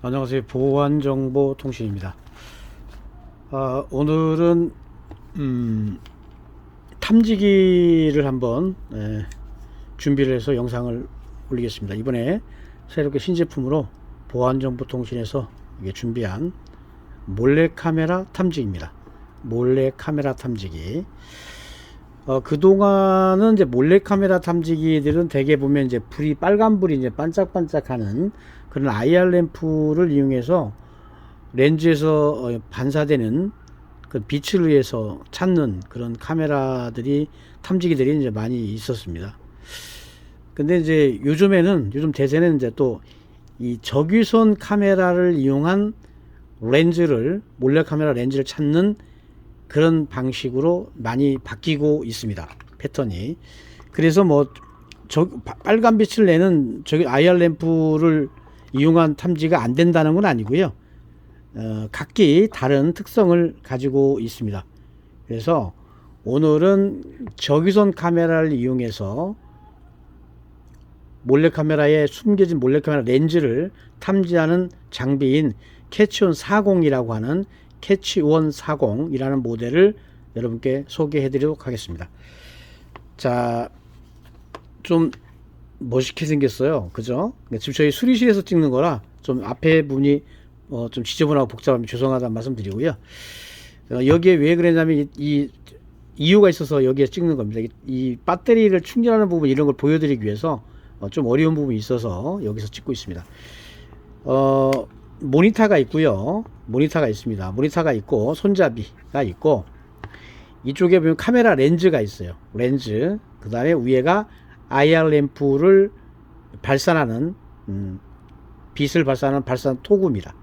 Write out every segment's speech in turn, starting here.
안녕하세요. 보안정보통신입니다. 오늘은 탐지기를 한번 준비를 해서 영상을 올리겠습니다. 이번에 새롭게 신제품으로 보안정보통신에서 이게 준비한 몰래카메라 탐지기입니다. 몰래카메라 탐지기. 그동안은 이제 몰래카메라 탐지기들은 대개 보면 이제 빨간불이 이제 반짝반짝하는 그런 IR 램프를 이용해서 렌즈에서 반사되는 그 빛을 의해서 찾는 그런 탐지기들이 이제 많이 있었습니다. 근데 이제 요즘 대세는 이제 또 이 적외선 카메라를 이용한 몰래카메라 렌즈를 찾는 그런 방식으로 많이 바뀌고 있습니다. 패턴이. 그래서 빨간 빛을 내는 IR 램프를 이용한 탐지가 안 된다는 건 아니고요. 각기 다른 특성을 가지고 있습니다. 그래서 오늘은 적외선 카메라를 이용해서 숨겨진 몰래카메라 렌즈를 탐지하는 장비인 캐치온 40이라고 하는 캐치온 40이라는 모델을 여러분께 소개해 드리도록 하겠습니다. 자, 좀 멋있게 생겼어요. 그죠? 지금 저희 수리실에서 찍는 거라 좀 앞에 부분이 좀 지저분하고 복잡하면 죄송하다는 말씀 드리고요. 여기에 왜 그랬냐면 이 이유가 있어서 여기에 찍는 겁니다. 이 배터리를 충전하는 부분 이런 걸 보여드리기 위해서 좀 어려운 부분이 있어서 여기서 찍고 있습니다. 모니터가 있고요. 모니터가 있습니다. 모니터가 있고 손잡이가 있고 이쪽에 보면 카메라 렌즈가 있어요. 렌즈. 그 다음에 위에가 IR 램프를 발산하는 빛을 발산하는 발산 토구입니다.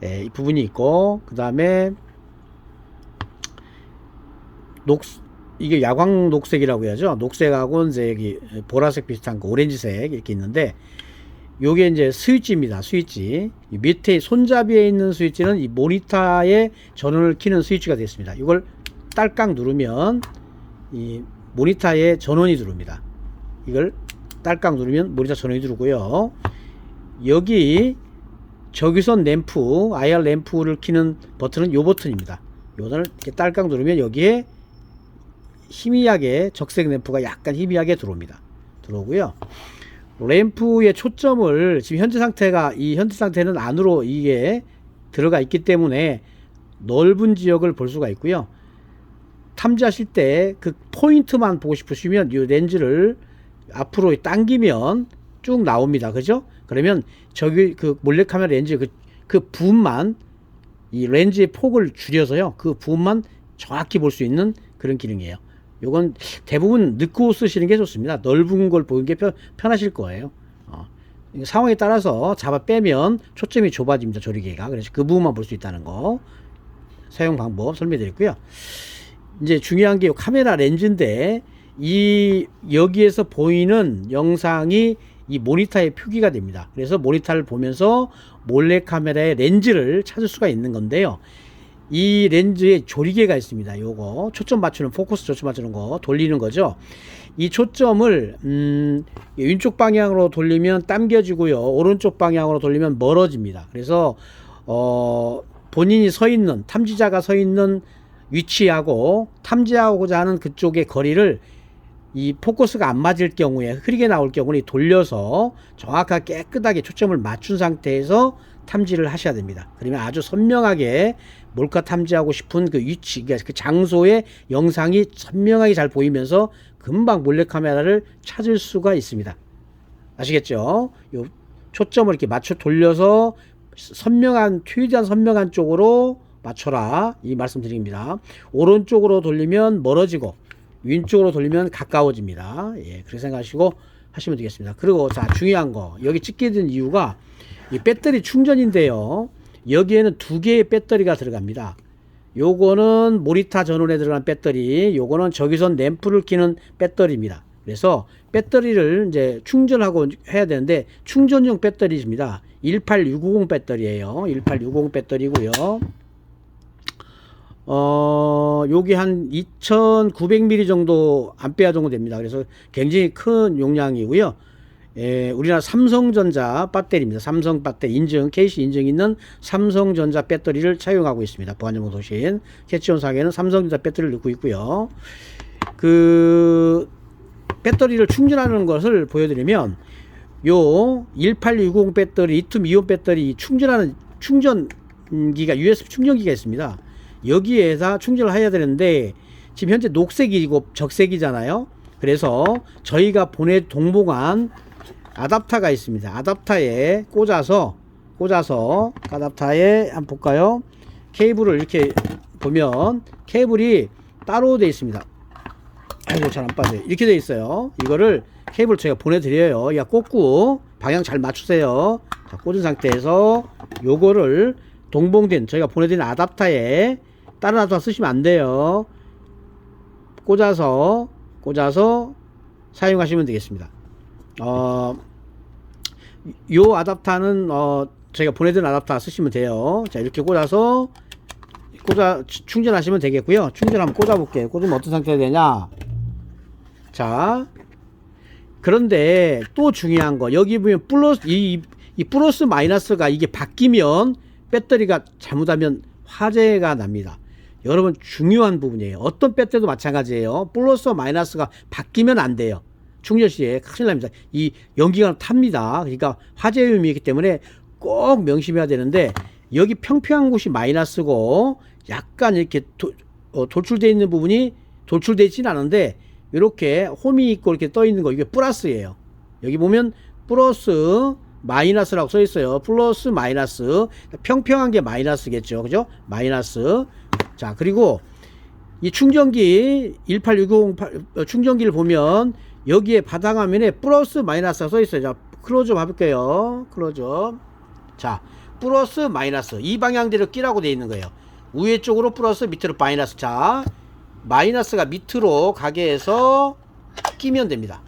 이 부분이 있고 그 다음에 이게 야광 녹색이라고 해야죠. 녹색하고 이제 여기 보라색 비슷한 거 오렌지색 이렇게 있는데 요게 이제 스위치입니다. 스위치. 이 밑에 손잡이에 있는 스위치는 이 모니터의 전원을 켜는 스위치가 되겠습니다. 이걸 딸깍 누르면 이 모니터의 전원이 들어옵니다. 이걸 딸깍 누르면 모니터 전원이 들어오고요. 여기 적외선 램프, IR 램프를 켜는 버튼은 요 버튼입니다. 요거를 이렇게 딸깍 누르면 여기에 희미하게 적색 램프가 약간 희미하게 들어오고요. 램프의 초점을 지금 현재 상태는 안으로 이게 들어가 있기 때문에 넓은 지역을 볼 수가 있고요. 탐지하실 때 그 포인트만 보고 싶으시면 이 렌즈를 앞으로 당기면 쭉 나옵니다. 그죠? 그러면 그 몰래카메라 렌즈 그 부분만 이 렌즈의 폭을 줄여서요. 그 부분만 정확히 볼 수 있는 그런 기능이에요. 요건 대부분 넣고 쓰시는 게 좋습니다. 넓은 걸 보는 게 편하실 거예요. 상황에 따라서 잡아 빼면 초점이 좁아집니다. 조리개가. 그래서 그 부분만 볼 수 있다는 거. 사용 방법 설명해 드렸고요. 이제 중요한 게 카메라 렌즈인데 여기에서 보이는 영상이 이 모니터에 표기가 됩니다. 그래서 모니터를 보면서 몰래카메라의 렌즈를 찾을 수가 있는 건데요. 이 렌즈에 조리개가 있습니다. 요거 포커스 초점 맞추는 거 돌리는 거죠. 이 초점을 왼쪽 방향으로 돌리면 당겨지고요. 오른쪽 방향으로 돌리면 멀어집니다. 그래서 본인이 탐지자가 서 있는 위치하고 탐지하고자 하는 그쪽의 거리를 이 포커스가 안 맞을 경우에 흐리게 나올 경우는 돌려서 정확하게 깨끗하게 초점을 맞춘 상태에서 탐지를 하셔야 됩니다. 그러면 아주 선명하게 몰카 탐지하고 싶은 그 위치, 그 장소의 영상이 선명하게 잘 보이면서 금방 몰래카메라를 찾을 수가 있습니다. 아시겠죠? 요 초점을 이렇게 맞춰 돌려서 최대한 선명한 쪽으로 맞춰라. 이 말씀 드립니다. 오른쪽으로 돌리면 멀어지고 왼쪽으로 돌리면 가까워집니다. 예, 그렇게 생각하시고 하시면 되겠습니다. 그리고 중요한 거 여기 찍게 된 이유가 이 배터리 충전인데요. 여기에는 2개의 배터리가 들어갑니다. 요거는 모니터 전원에 들어간 배터리, 요거는 적외선 램프를 켜는 배터리입니다. 그래서 배터리를 이제 충전하고 해야 되는데 충전용 배터리입니다. 18650 배터리예요. 18650 배터리고요. 요게 한 2900mAh 정도 암페어 정도 됩니다. 그래서 굉장히 큰 용량이고요. 우리나라 삼성전자 배터리입니다. 삼성 배터리 인증, KC 인증 있는 삼성전자 배터리를 차용하고 있습니다. 보안정보통신 캐치온상에는 삼성전자 배터리를 넣고 있고요. 그 배터리를 충전하는 것을 보여드리면 요 1860 배터리, 리튬 이온 배터리 충전하는 충전기가 USB 충전기가 있습니다. 여기에다 충전을 해야 되는데 지금 현재 녹색이고 적색이잖아요. 그래서 저희가 동봉한 아답터가 있습니다. 아답터에 꽂아서 아답터에 한번 볼까요? 케이블을 이렇게 보면 케이블이 따로 되어 있습니다. 아이고 잘 안 빠져요. 이렇게 되어 있어요. 이거를 케이블 제가 보내드려요. 야 꽂고 방향 잘 맞추세요. 자, 꽂은 상태에서 요거를 동봉된 저희가 보내드린 아답터에 다른 아답터 쓰시면 안 돼요. 꽂아서 사용하시면 되겠습니다. 요 아답터는 저희가 보내드린 아답터 쓰시면 돼요. 자 이렇게 꽂아서 충전하시면 되겠고요. 충전 한번 꽂아 볼게요. 꽂으면 어떤 상태가 되냐. 자 그런데 또 중요한 거 여기 보면 플러스 이 플러스 마이너스가 이게 바뀌면 배터리가 잘못하면 화재가 납니다. 여러분 중요한 부분이에요. 어떤 배터리도 마찬가지예요. 플러스 마이너스가 바뀌면 안 돼요. 충전 시에 큰일 납니다. 이 연기가 탑니다. 그러니까 화재 위험이 있기 때문에 꼭 명심해야 되는데 여기 평평한 곳이 마이너스고 약간 이렇게 돌출되어 있는 부분이 돌출되어 있지는 않은데 이렇게 홈이 있고 이렇게 떠 있는 거 이게 플러스예요. 여기 보면 플러스 마이너스라고 써 있어요. 플러스 마이너스 평평한 게 마이너스겠죠. 그죠? 마이너스. 자 그리고 이 충전기 18620 충전기를 보면 여기에 바닥화면에 플러스 마이너스가 써 있어요. 자 클로즈업 해볼게요. 클로즈업. 자 플러스 마이너스 이 방향대로 끼라고 되어 있는 거예요. 위에 쪽으로 플러스 밑으로 마이너스. 자 마이너스가 밑으로 가게 해서 끼면 됩니다.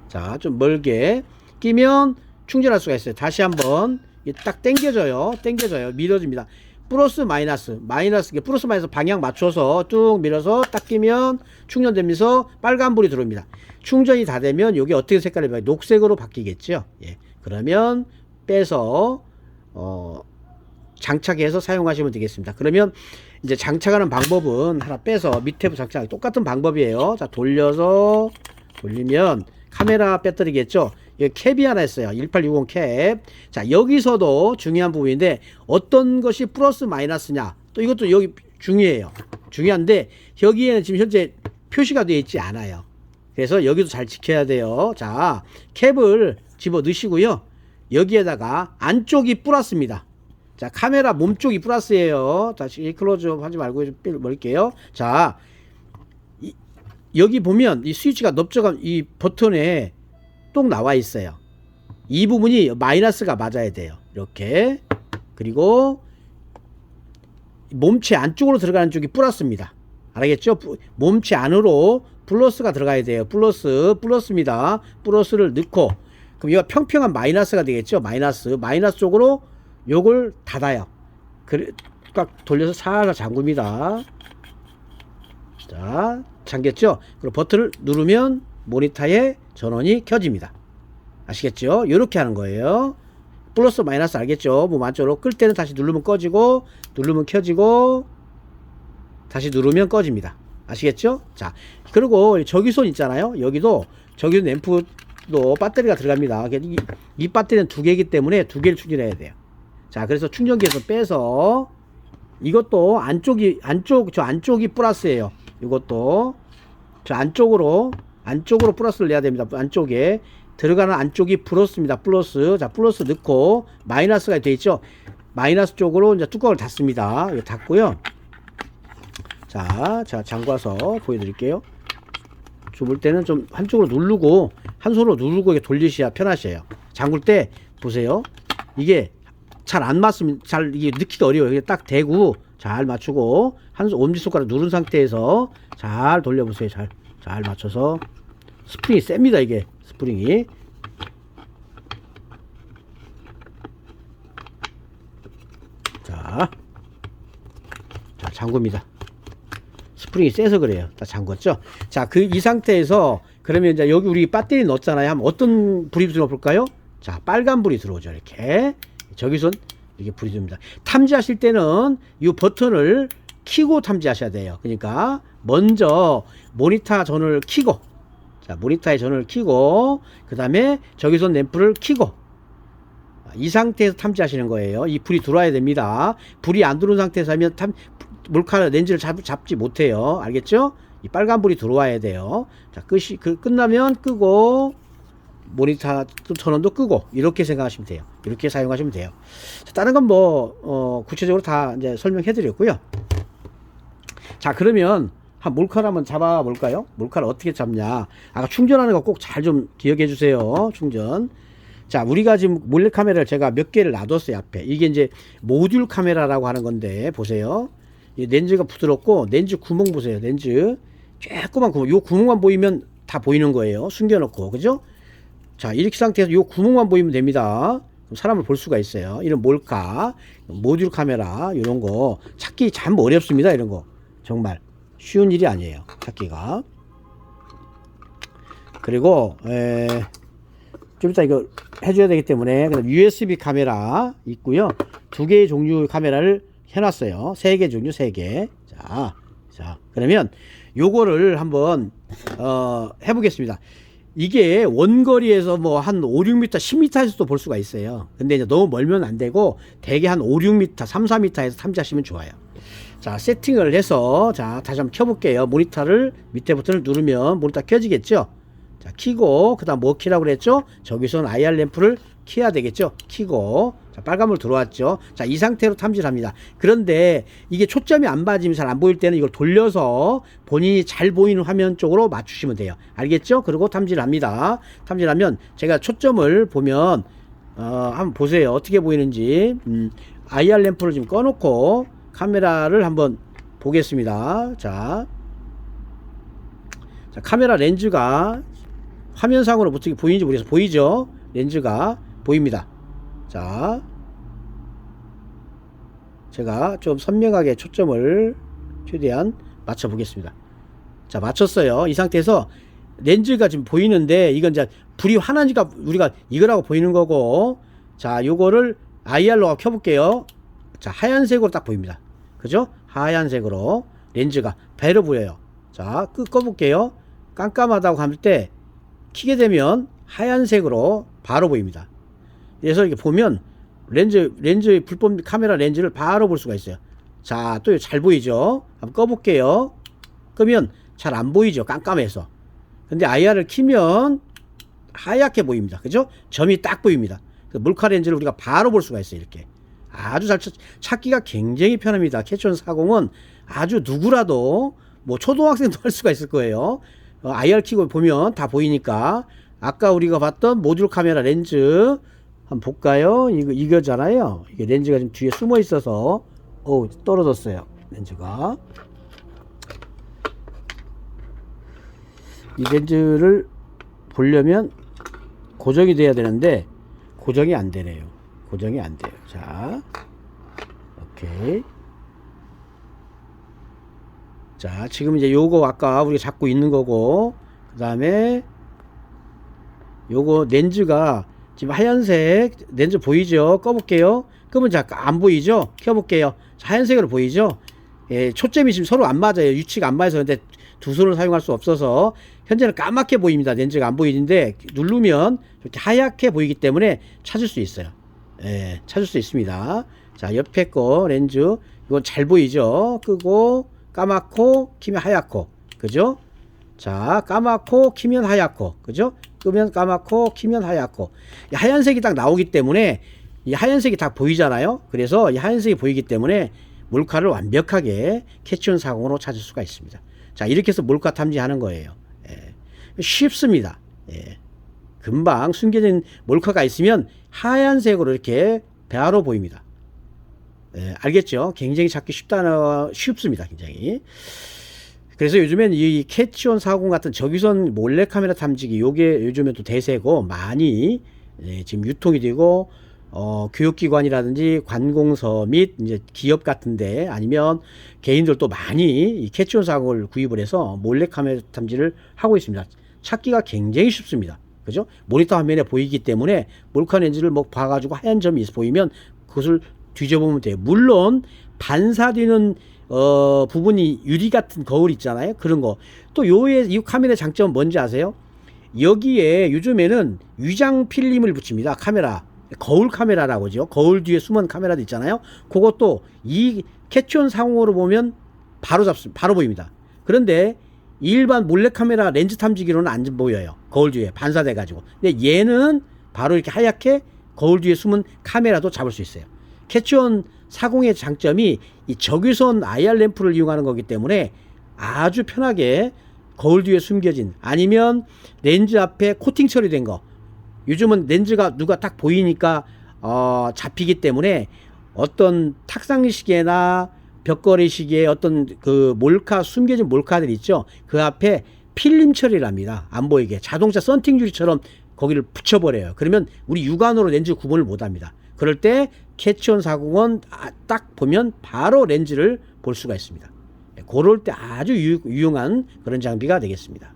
자 좀 멀게 끼면 충전할 수가 있어요. 다시 한번 딱 당겨져요. 밀어집니다. 플러스 마이너스 플러스 마이너스 방향 맞춰서 쭉 밀어서 딱 끼면 충전되면서 빨간불이 들어옵니다. 충전이 다 되면 이게 어떻게 색깔이 바뀌어요? 녹색으로 바뀌겠죠. 예. 그러면 빼서 장착해서 사용하시면 되겠습니다. 그러면 이제 장착하는 방법은 하나 빼서 밑에 장착 똑같은 방법이에요. 자 돌리면 카메라 배터리겠죠. 여기 캡이 하나 있어요. 1860 캡. 자 여기서도 중요한 부분인데 어떤 것이 플러스 마이너스냐 또 이것도 여기 중요해요. 중요한데 여기에는 지금 현재 표시가 되어 있지 않아요. 그래서 여기도 잘 지켜야 돼요. 자 캡을 집어 넣으시고요. 여기에다가 안쪽이 플러스입니다. 자 카메라 몸쪽이 플러스예요. 다시 클로즈업 하지 말고 좀 멀게요. 자 여기 보면 이 스위치가 넓적한 이 버튼에 똑 나와 있어요. 이 부분이 마이너스가 맞아야 돼요. 이렇게. 그리고 몸체 안쪽으로 들어가는 쪽이 플러스입니다. 알겠죠? 몸체 안으로 플러스가 들어가야 돼요. 플러스입니다. 플러스를 넣고 그럼 이거 평평한 마이너스가 되겠죠? 마이너스 쪽으로 요걸 닫아요. 꽉 돌려서 살살 잠굽니다. 자, 잠겼죠? 그리고 버튼을 누르면 모니터에 전원이 켜집니다. 아시겠죠? 이렇게 하는 거예요. 플러스 마이너스 알겠죠? 몸 안쪽으로 끌 때는 다시 누르면 꺼지고 누르면 켜지고 다시 누르면 꺼집니다. 아시겠죠? 자, 그리고 저기선 있잖아요. 여기도 저기선 앰프도 배터리가 들어갑니다. 이 배터리는 두 개이기 때문에 두 개를 충전해야 돼요. 자, 그래서 충전기에서 빼서 이것도 저 안쪽이 플러스예요. 이것도 저 안쪽으로 플러스를 내야 됩니다. 안쪽에 들어가는 안쪽이 플러스입니다. 플러스. 자, 플러스 넣고 마이너스가 되어 있죠. 마이너스 쪽으로 이제 뚜껑을 닫습니다. 이거 닫고요. 자, 잠궈서 보여드릴게요. 좁을 때는 좀 한쪽으로 누르고 한 손으로 누르고 이렇게 돌리셔야 편하셔요. 잠글 때 보세요. 이게 잘 안 맞으면 이게 넣기가 어려워요. 이게 딱 대고 잘 맞추고 엄지손가락 누른 상태에서 잘 돌려보세요. 잘 맞춰서 스프링이 셉니다. 이게 스프링이. 자 잠굽니다. 스프링이 세서 그래요. 다 잠궜죠. 자, 이 상태에서 그러면 이제 여기 우리 배터리 넣었잖아요. 한번 어떤 불이 들어볼까요? 자, 빨간 불이 들어오죠. 이렇게. 저기선 이렇게 불이 듭니다. 탐지하실 때는 이 버튼을 켜고 탐지하셔야 돼요. 그러니까 먼저 모니터 전원을 켜고, 자, 모니터의 전원을 켜고, 그 다음에 저기선 램프를 켜고, 이 상태에서 탐지하시는 거예요. 이 불이 들어와야 됩니다. 불이 안 들어온 상태에서 하면 몰카 렌즈를 잡지 못해요. 알겠죠? 이 빨간 불이 들어와야 돼요. 자, 끝나면 끄고, 모니터 전원도 끄고, 이렇게 생각하시면 돼요. 이렇게 사용하시면 돼요. 자, 다른 건 구체적으로 다 이제 설명해 드렸고요. 자, 그러면 몰카를 한번 잡아 볼까요? 몰카를 어떻게 잡냐? 아까 충전하는 거 꼭 잘 좀 기억해 주세요. 충전. 자, 우리가 지금 몰래카메라를 제가 몇 개를 놔뒀어요, 앞에. 이게 이제 모듈 카메라라고 하는 건데, 보세요. 이 렌즈가 부드럽고, 렌즈 구멍 보세요, 렌즈. 조그만 구멍. 요 구멍만 보이면 다 보이는 거예요. 숨겨놓고. 그죠? 자, 이렇게 상태에서 요 구멍만 보이면 됩니다. 그럼 사람을 볼 수가 있어요. 이런 몰카, 모듈 카메라, 이런 거. 찾기 참 어렵습니다, 이런 거. 정말. 쉬운 일이 아니에요, 찾기가. 그리고, 좀 이따 이거 해줘야 되기 때문에 USB 카메라 있고요. 2개의 종류 카메라를 해놨어요. 3개 종류 3개. 자 그러면 요거를 한번 해보겠습니다. 이게 원거리에서 뭐 한 5, 6m, 10m에서도 볼 수가 있어요. 근데 이제 너무 멀면 안 되고 대개 한 5, 6m, 3, 4m에서 탐지하시면 좋아요. 자, 세팅을 해서 자 다시 한번 켜볼게요. 모니터를 밑에 버튼을 누르면 모니터 켜지겠죠. 자, 키고, 그 다음 뭐 키라고 그랬죠? 저기서는 IR 램프를 키야 되겠죠? 키고, 자, 빨간불 들어왔죠? 자, 이 상태로 탐지를 합니다. 그런데 이게 초점이 안 맞으면 잘 안 보일 때는 이걸 돌려서 본인이 잘 보이는 화면 쪽으로 맞추시면 돼요. 알겠죠? 그리고 탐지를 합니다. 탐지를 하면 제가 초점을 보면, 한번 보세요. 어떻게 보이는지. IR 램프를 지금 꺼놓고 카메라를 한번 보겠습니다. 자, 카메라 렌즈가 화면상으로 어떻게 보이는지 모르겠어요. 보이죠? 렌즈가 보입니다. 자, 제가 좀 선명하게 초점을 최대한 맞춰 보겠습니다. 자, 맞췄어요. 이 상태에서 렌즈가 지금 보이는데 이건 이제 불이 환한지가 우리가 이거라고 보이는 거고, 자, 요거를 IR로 켜볼게요. 자, 하얀색으로 딱 보입니다. 그죠? 하얀색으로 렌즈가 배로 보여요. 자, 꺼볼게요. 깜깜하다고 할 때 키게 되면 하얀색으로 바로 보입니다. 그래서 이렇게 보면 렌즈 불법 카메라 렌즈를 바로 볼 수가 있어요. 자, 또 잘 보이죠? 한번 꺼볼게요. 끄면 잘 안 보이죠? 깜깜해서. 근데 IR을 키면 하얗게 보입니다. 그죠? 점이 딱 보입니다. 몰카 렌즈를 우리가 바로 볼 수가 있어요. 이렇게. 아주 잘 찾기가 굉장히 편합니다. 캐치온 40은 아주 누구라도 뭐 초등학생도 할 수가 있을 거예요. IR 키고 보면 다 보이니까. 아까 우리가 봤던 모듈 카메라 렌즈 한번 볼까요? 이거잖아요. 이게 렌즈가 지금 뒤에 숨어 있어서 떨어졌어요. 렌즈가. 이 렌즈를 보려면 고정이 돼야 되는데 고정이 안 되네요. 고정이 안 돼요. 자, 오케이. 자, 지금 이제 요거 아까 우리가 잡고 있는 거고, 그 다음에 요거 렌즈가 지금 하얀색 렌즈 보이죠? 꺼볼게요. 끄면 잠깐 안 보이죠? 켜볼게요. 하얀색으로 보이죠? 예, 초점이 지금 서로 안 맞아요. 위치가 안 맞아서. 근데 두 손을 사용할 수 없어서 현재는 까맣게 보입니다. 렌즈가 안 보이는데 누르면 이렇게 하얗게 보이기 때문에 찾을 수 있어요. 예, 찾을 수 있습니다. 자, 옆에 거 렌즈 이건 잘 보이죠? 끄고 까맣고 키면 하얗고, 그죠? 자, 까맣고 키면 하얗고, 그죠? 끄면 까맣고 키면 하얗고, 이 하얀색이 딱 나오기 때문에 이 하얀색이 다 보이잖아요. 그래서 이 하얀색이 보이기 때문에 몰카를 완벽하게 캐치온 40으로 찾을 수가 있습니다. 자, 이렇게 해서 몰카 탐지하는 거예요. 예, 쉽습니다. 예, 금방 숨겨진 몰카가 있으면 하얀색으로 이렇게 바로 보입니다. 예, 알겠죠? 굉장히 찾기 쉽습니다. 굉장히. 그래서 요즘엔 이 캐치온 40 같은 적외선 몰래카메라 탐지기 요게 요즘엔 또 대세고 많이 지금 유통이 되고 교육기관이라든지 관공서 및 이제 기업 같은데 아니면 개인들도 많이 이 캐치온 40을 구입을 해서 몰래카메라 탐지를 하고 있습니다. 찾기가 굉장히 쉽습니다. 그죠? 모니터 화면에 보이기 때문에 몰카 렌즈를 뭐 봐가지고 하얀 점이 보이면 그것을 뒤져보면 돼요. 물론 반사되는 부분이 유리 같은 거울 있잖아요. 그런 거. 또 이 카메라의 장점은 뭔지 아세요? 여기에 요즘에는 위장 필름을 붙입니다. 카메라. 거울 카메라라고 하죠. 거울 뒤에 숨은 카메라도 있잖아요. 그것도 이 캐치온 상용으로 보면 바로 보입니다. 그런데 일반 몰래카메라 렌즈 탐지기로는 안 보여요. 거울 뒤에 반사돼 가지고. 근데 얘는 바로 이렇게 하얗게 거울 뒤에 숨은 카메라도 잡을 수 있어요. 캐치온 40의 장점이 이 적외선 IR 램프를 이용하는 거기 때문에 아주 편하게 거울 뒤에 숨겨진, 아니면 렌즈 앞에 코팅 처리된 거, 요즘은 렌즈가 누가 딱 보이니까 잡히기 때문에 어떤 탁상 시계나 벽걸이 시계에 어떤 그 몰카, 숨겨진 몰카들 있죠. 그 앞에 필름 처리를 합니다. 안 보이게 자동차 썬팅 유리처럼 거기를 붙여버려요. 그러면 우리 육안으로 렌즈 구분을 못합니다. 그럴 때 캐치온 40은 딱 보면 바로 렌즈를 볼 수가 있습니다. 그럴 때 아주 유용한 그런 장비가 되겠습니다.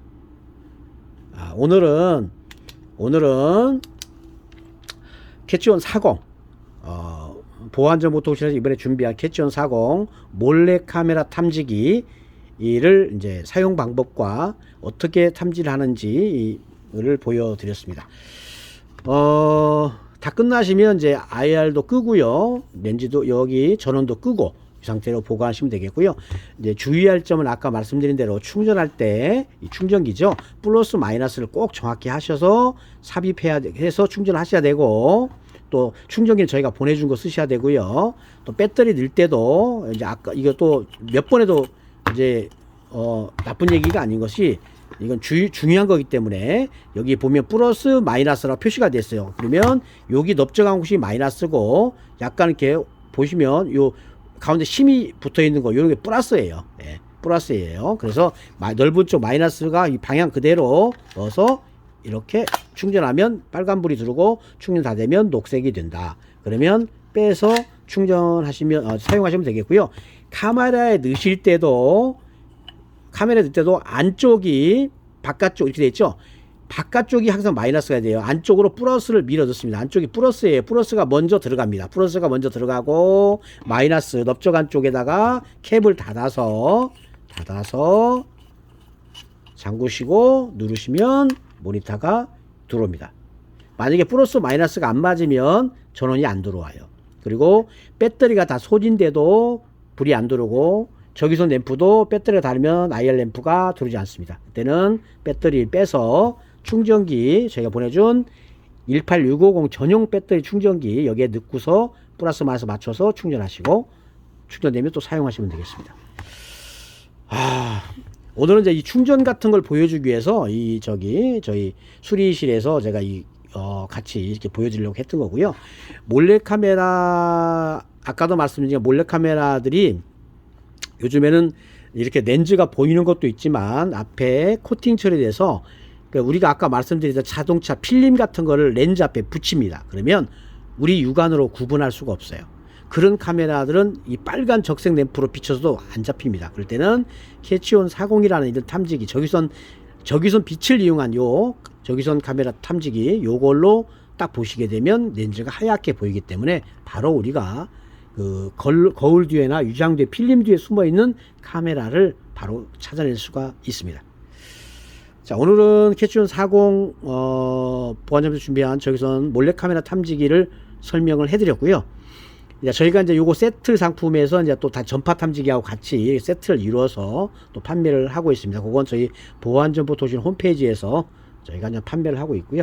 오늘은 캐치온 40 보안정보통신에서 이번에 준비한 캐치온 40 몰래카메라 탐지기를 이제 사용 방법과 어떻게 탐지를 하는지를 보여드렸습니다. 다 끝나시면 이제 IR도 끄고요, 렌즈도 여기 전원도 끄고 이 상태로 보관하시면 되겠고요. 이제 주의할 점은 아까 말씀드린 대로 충전할 때 이 충전기죠, 플러스 마이너스를 꼭 정확히 하셔서 삽입해서 충전하셔야 되고, 또 충전기는 저희가 보내준 거 쓰셔야 되고요. 또 배터리 넣을 때도 이제 아까 이것도 몇 번에도 이제 나쁜 얘기가 아닌 것이, 이건 중요한 거기 때문에 여기 보면 플러스 마이너스라고 표시가 됐어요. 그러면 여기 넓적한 곳이 마이너스고, 약간 이렇게 보시면 요 가운데 심이 붙어 있는 거, 요런 게 플러스예요. 네, 플러스예요. 그래서 넓은 쪽 마이너스가 이 방향 그대로 넣어서 이렇게 충전하면 빨간불이 들어오고, 충전 다 되면 녹색이 된다. 그러면 빼서 충전하시면 사용하시면 되겠고요. 카메라에 넣으실 때도 안쪽이 바깥쪽 이렇게 돼 있죠. 바깥쪽이 항상 마이너스가 돼요. 안쪽으로 플러스를 밀어 넣습니다. 안쪽이 플러스예요. 플러스가 먼저 들어갑니다. 플러스가 먼저 들어가고, 마이너스 넓적한 쪽에다가 캡을 닫아서 잠그시고 누르시면 모니터가 들어옵니다. 만약에 플러스 마이너스가 안 맞으면 전원이 안 들어와요. 그리고 배터리가 다 소진돼도 불이 안 들어오고, 적외선 램프도 배터리가 닳으면 IR 램프가 들어오지 않습니다. 그때는 배터리를 빼서 충전기, 저희가 보내준 18650 전용 배터리 충전기 여기에 넣고서 플러스 마이너스 맞춰서 충전하시고, 충전되면 또 사용하시면 되겠습니다. 오늘은 이제 이 충전 같은 걸 보여주기 위해서 저희 수리실에서 제가 같이 이렇게 보여드리려고 했던 거고요. 몰래카메라, 아까도 말씀드린 몰래카메라들이 요즘에는 이렇게 렌즈가 보이는 것도 있지만 앞에 코팅 처리돼서, 우리가 아까 말씀드린 자동차 필름 같은 거를 렌즈 앞에 붙입니다. 그러면 우리 육안으로 구분할 수가 없어요. 그런 카메라들은 이 빨간 적색 램프로 비춰서도 안 잡힙니다. 그럴 때는 캐치온 40이라는 이런 탐지기, 적외선 빛을 이용한 적외선 카메라 탐지기, 요걸로 딱 보시게 되면 렌즈가 하얗게 보이기 때문에 바로 우리가 그 거울 뒤에나 위장 뒤에, 필름 뒤에 숨어 있는 카메라를 바로 찾아낼 수가 있습니다. 자, 오늘은 캐치온 40 보안점에서 준비한 적외선 몰래카메라 탐지기를 설명을 해드렸고요. 저희가 이제 요거 세트 상품에서 이제 또 다 전파 탐지기하고 같이 세트를 이루어서 또 판매를 하고 있습니다. 그건 저희 보안정보통신 홈페이지에서 저희가 이제 판매를 하고 있고요.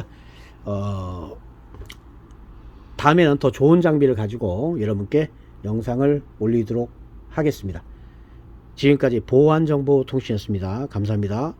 다음에는 더 좋은 장비를 가지고 여러분께 영상을 올리도록 하겠습니다. 지금까지 보안정보통신이었습니다. 감사합니다.